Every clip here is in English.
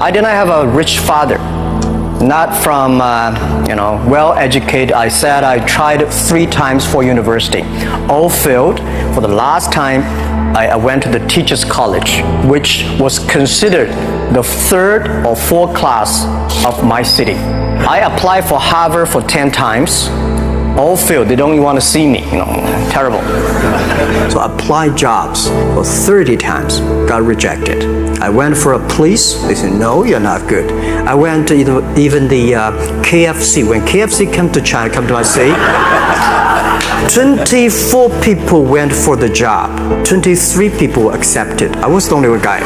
I did not have a rich father. Not from, well-educated. I said I tried 3 times for university. All failed. For the last time, I went to the teacher's college, which was considered the 3rd or 4th class of my city. I applied for Harvard for 10 times. All failed. They don't even want to see me. Terrible. So I applied jobs for 30 times. Got rejected. I went for a police. They said, no, you're not good. I went to even the KFC. When KFC came to China, come to my city, 24 people went for the job. 23 people accepted. I was the only one guy.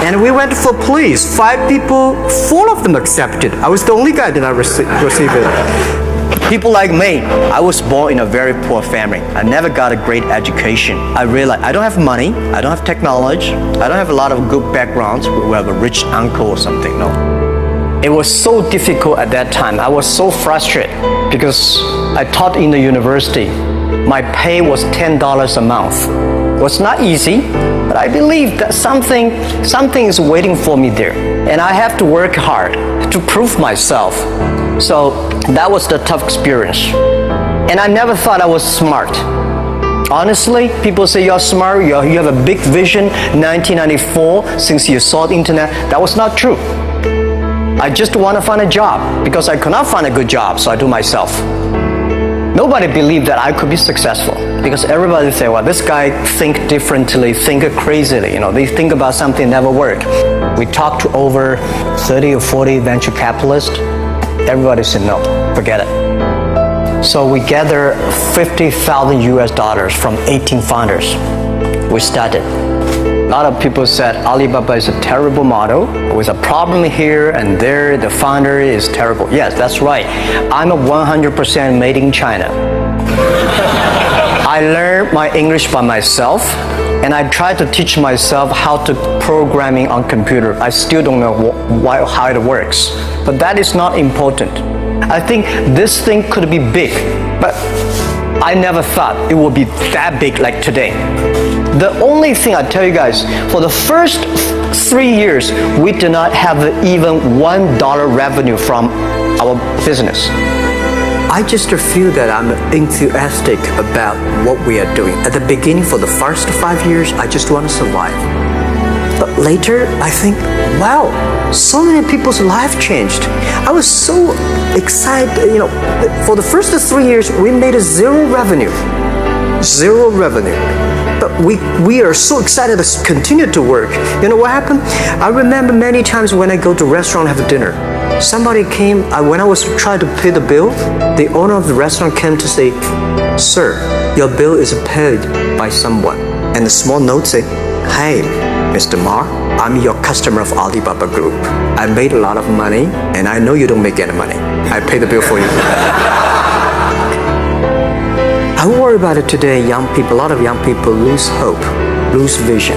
And we went for police. 5 people, 4 of them accepted. I was the only guy that I received it. People like me, I was born in a very poor family. I never got a great education. I realized I don't have money, I don't have technology, I don't have a lot of good backgrounds. We have a rich uncle or something, no. It was so difficult at that time. I was so frustrated because I taught in the university. My pay was $10 a month. It was not easy, but I believe that something is waiting for me there. And I have to work hard to prove myself. So that was the tough experience. And I never thought I was smart. Honestly, people say you're smart, you have a big vision. 1994, since you saw the internet, that was not true. I just want to find a job because I could not find a good job, so I do myself. Nobody believed that I could be successful because everybody say, well, this guy think differently, think crazily. They think about something never work. We talked to over 30 or 40 venture capitalists. Everybody said no, forget it. So we gathered $50,000 US from 18 founders. We started. A lot of people said Alibaba is a terrible model with a problem here and there. The founder is terrible. Yes, that's right. I'm a 100% made in China. I learned my English by myself, and I tried to teach myself how to programming on computer. I still don't know how it works, but that is not important. I think this thing could be big, but I never thought it would be that big like today. The only thing I tell you guys, for the first 3 years, we did not have even $1 revenue from our business. I just feel that I'm enthusiastic about what we are doing. At the beginning, for the first 5 years, I just want to survive. But later, I think, wow, so many people's life changed. I was so excited, for the first 3 years, we made zero revenue. Zero revenue. But we are so excited to continue to work. You know what happened? I remember many times when I go to restaurant have dinner. Somebody came, when I was trying to pay the bill, the owner of the restaurant came to say, sir, your bill is paid by someone. And the small note said, hey, Mr. Ma, I'm your customer of Alibaba Group. I made a lot of money, and I know you don't make any money. I pay the bill for you. I worry about it today. Young people, a lot of young people lose hope, lose vision.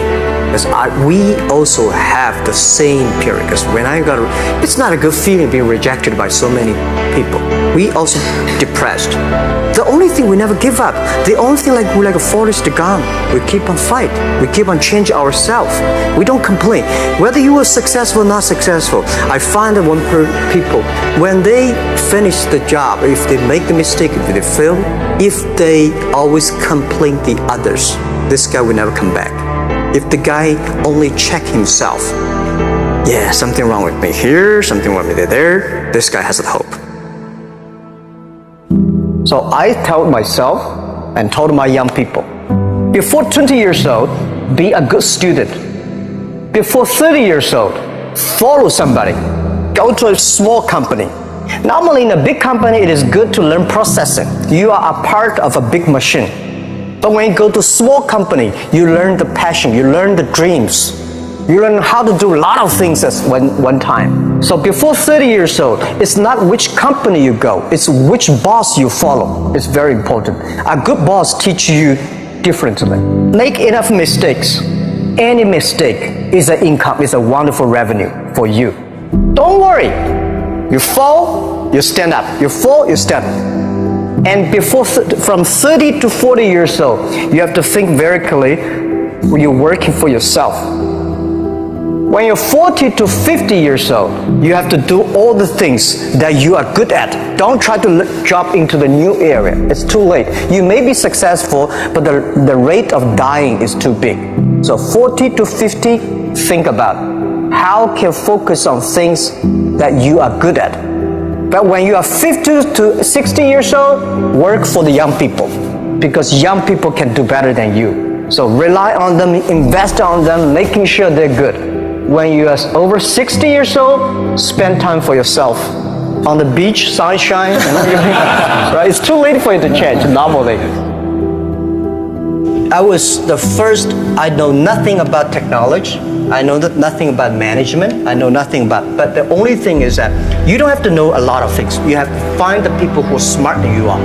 Because we also have the same period. Because when it's not a good feeling being rejected by so many people. We also depressed. The only thing we never give up. The only thing we're like a Forrest Gump. We keep on fight. We keep on changing ourselves. We don't complain. Whether you are successful or not successful, I find that people, when they finish the job, if they make the mistake, if they fail, if they always complain the others, this guy will never come back. If the guy only check himself, yeah, something wrong with me here, something wrong with me there, this guy has a hope. So I told myself and told my young people, before 20 years old, be a good student. Before 30 years old, follow somebody. Go to a small company. Normally in a big company, it is good to learn processing. You are a part of a big machine. But when you go to a small company, you learn the passion, you learn the dreams. You learn how to do a lot of things at one time. So before 30 years old, it's not which company you go, it's which boss you follow. It's very important. A good boss teaches you differently. Make enough mistakes. Any mistake is an income, is a wonderful revenue for you. Don't worry. You fall, you stand up. You fall, you stand up. And from 30 to 40 years old, you have to think very clearly when you're working for yourself. When you're 40 to 50 years old, you have to do all the things that you are good at. Don't try to jump into the new area. It's too late. You may be successful, but the rate of dying is too big. So 40 to 50, think about how can focus on things that you are good at. But when you are 50 to 60 years old, work for the young people, because young people can do better than you. So rely on them, invest on them, making sure they're good. When you are over 60 years old, spend time for yourself. On the beach, sunshine, right? It's too late for you to change, normally. I was the first, I know nothing about technology. I know nothing about management. I know nothing about, but the only thing is that you don't have to know a lot of things. You have to find the people who are smarter than you are.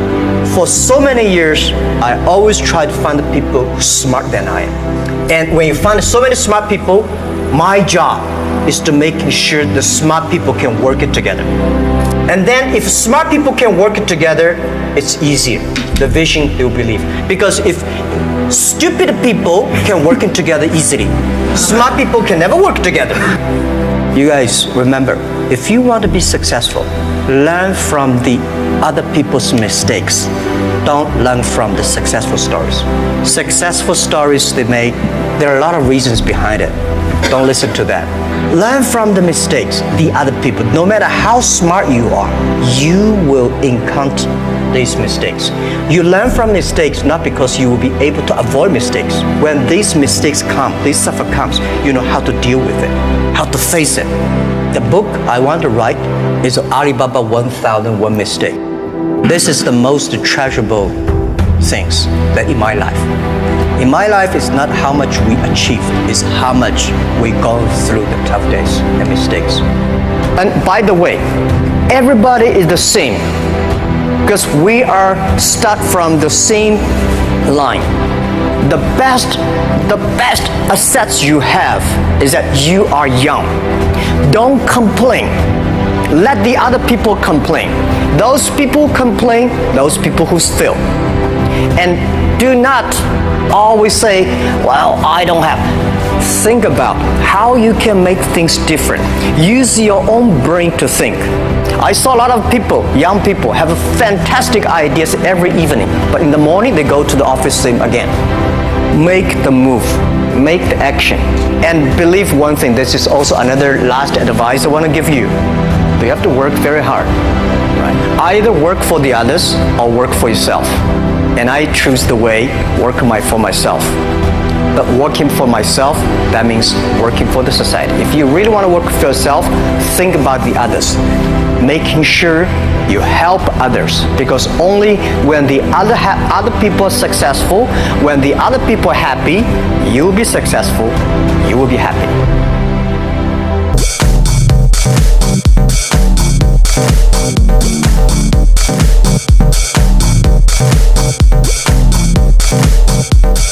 For so many years, I always try to find the people who are smarter than I am. And when you find so many smart people, my job is to make sure the smart people can work it together. And then if smart people can work it together, it's easier. The vision they will believe. Because if stupid people can work it together easily, smart people can never work together. You guys remember, if you want to be successful, learn from the other people's mistakes. Don't learn from the successful stories. Successful stories they made, there are a lot of reasons behind it. Don't listen to that. Learn from the mistakes, the other people. No matter how smart you are, you will encounter these mistakes. You learn from mistakes not because you will be able to avoid mistakes. When these mistakes come, this suffer comes, you know how to deal with it, how to face it. The book I want to write is Alibaba 1001 Mistake. This is the most treasurable things that in my life. In my life, it's not how much we achieve, it's how much we go through the tough days and mistakes. And by the way, everybody is the same because we are start from the same line. The best assets you have is that you are young. Don't complain. Let the other people complain. Those people complain, those people who fail. And do not always say, well, I don't have. Think about how you can make things different. Use your own brain to think. I saw a lot of people, young people, have fantastic ideas every evening, but in the morning they go to the office same again. Make the move, make the action, and believe one thing. This is also another last advice I want to give you. You have to work very hard. Right? Either work for the others or work for yourself. And I choose the way work for myself. But working for myself, that means working for the society. If you really want to work for yourself, think about the others. Making sure you help others, because only when the other people are successful, when the other people are happy, you will be successful, you will be happy.